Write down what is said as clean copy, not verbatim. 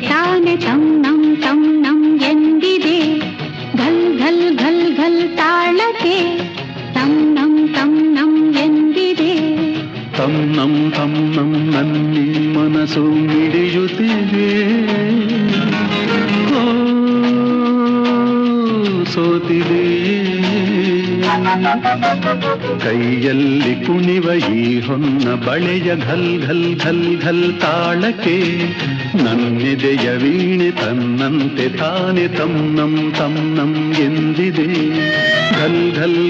ತಾನೆ ತಂ ನಂ ಎಂದಿದೆ ಘಲ್ ಘಲ್ ಘಲ್ ಘಲ್ ತಾಳಕ್ಕೆ ತಂ ನಂ ಎಂದಿದೆ ತಂ ನಂ ನನ್ನಿ ಮನಸ್ಸು ಮಿಡಿಯುತ್ತಿದೆ ಸೋತಿದೆ ಕೈಯಲ್ಲಿ ಕುಣಿವ ಈ ಹೊನ್ನ ಬಳೆಯ ಘಲ್ ಘಲ್ ಘಲ್ ಘಲ್ ತಾಳಕ್ಕೆ ನನ್ನೆದೆಯ ವೀಣೆ ತನ್ನಂತೆ ತಾನೆ ತಂ ನಂ ಎಂದಿದೆ ಘಲ್ ಘಲ್